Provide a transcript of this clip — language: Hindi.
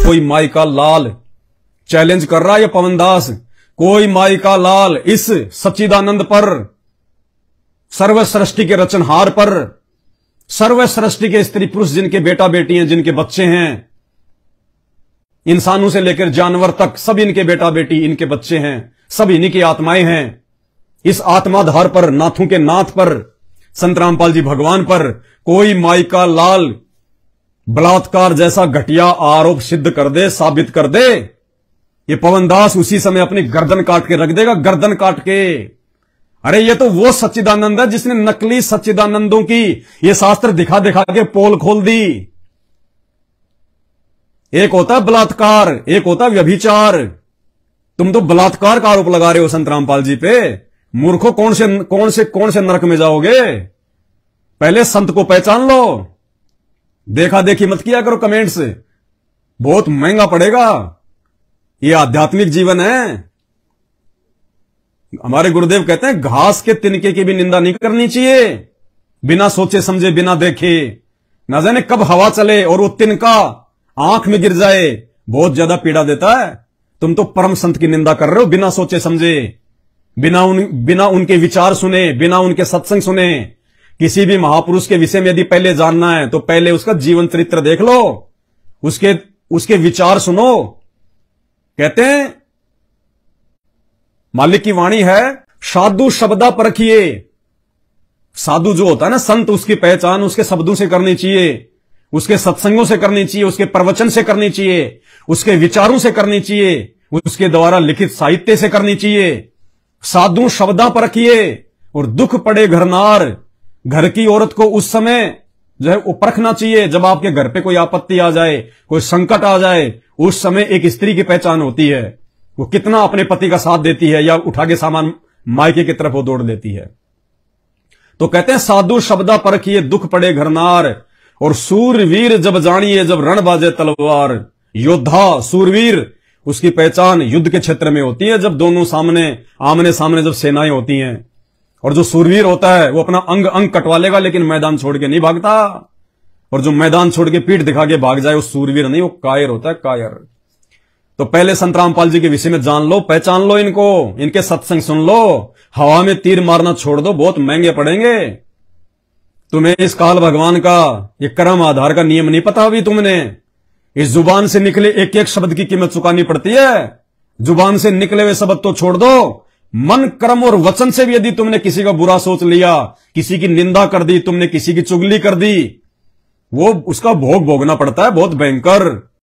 कोई माई का लाल चैलेंज कर रहा है ये पवन दास, कोई माई का लाल इस सच्चिदानंद पर, सर्व सृष्टि के रचनहार पर, सर्व सृष्टि के स्त्री पुरुष जिनके बेटा बेटी हैं, जिनके बच्चे हैं, इंसानों से लेकर जानवर तक सब इनके बेटा बेटी, इनके बच्चे हैं, सब इन्हीं की आत्माएं हैं। इस आत्माधार पर, नाथों के नाथ पर, संत रामपाल जी भगवान पर कोई माई का लाल बलात्कार जैसा घटिया आरोप सिद्ध कर दे, साबित कर दे, ये पवन दास उसी समय अपनी गर्दन काट के रख देगा, गर्दन काट के। अरे ये तो वो सच्चिदानंद है जिसने नकली सच्चिदानंदों की ये शास्त्र दिखा दिखा के पोल खोल दी। एक होता है बलात्कार, एक होता है व्यभिचार। तुम तो बलात्कार का आरोप लगा रहे हो संत रामपाल जी पे। मूर्खों, कौन से नरक में जाओगे? पहले संत को पहचान लो, देखा देखी मत किया करो कमेंट से, बहुत महंगा पड़ेगा। ये आध्यात्मिक जीवन है। हमारे गुरुदेव कहते हैं घास के तिनके की भी निंदा नहीं करनी चाहिए, बिना सोचे समझे, बिना देखे। ना जाने कब हवा चले और वो तिनका आंख में गिर जाए, बहुत ज्यादा पीड़ा देता है। तुम तो परम संत की निंदा कर रहे हो बिना सोचे समझे, बिना उनके विचार सुने, बिना उनके सत्संग सुने। किसी भी महापुरुष के विषय में यदि पहले जानना है तो पहले उसका जीवन चरित्र देख लो, उसके विचार सुनो। कहते हैं मालिक की वाणी है, साधु शब्दा परखिए। साधु जो होता है ना संत, उसकी पहचान उसके शब्दों से करनी चाहिए, उसके सत्संगों से करनी चाहिए, उसके प्रवचन से करनी चाहिए, उसके विचारों से करनी चाहिए, उसके द्वारा लिखित साहित्य से करनी चाहिए। साधु शब्दा परखिए। और दुख पड़े घरनार, घर की औरत को उस समय जो है वो परखना चाहिए जब आपके घर पे कोई आपत्ति आ जाए, कोई संकट आ जाए। उस समय एक स्त्री की पहचान होती है, वो कितना अपने पति का साथ देती है या उठा के सामान मायके की तरफ वो दौड़ लेती है। तो कहते हैं साधु शब्दा परखिए, दुख पड़े घरनार। और सूरवीर जब जानिए, जब रण बाजे तलवार। योद्धा, सूरवीर, उसकी पहचान युद्ध के क्षेत्र में होती है, जब दोनों आमने सामने जब सेनाएं होती हैं। और जो सूरवीर होता है वो अपना अंग अंग कटवा लेगा लेकिन मैदान छोड़ के नहीं भागता। और जो मैदान छोड़ के पीठ दिखा के भाग जाए वो सूरवीर नहीं, वो कायर होता है, कायर। तो पहले संत रामपाल जी के विषय में जान लो, पहचान लो इनको, इनके सत्संग सुन लो। हवा में तीर मारना छोड़ दो, बहुत महंगे पड़ेंगे। तुम्हें इस काल भगवान का ये कर्म आधार का नियम नहीं पता अभी तुमने। इस जुबान से निकले एक एक शब्द की कीमत चुकानी पड़ती है। जुबान से निकले हुए शब्द तो छोड़ दो, मन, कर्म और वचन से भी यदि तुमने किसी का बुरा सोच लिया, किसी की निंदा कर दी, तुमने किसी की चुगली कर दी, वो उसका भोग भोगना पड़ता है, बहुत भयंकर।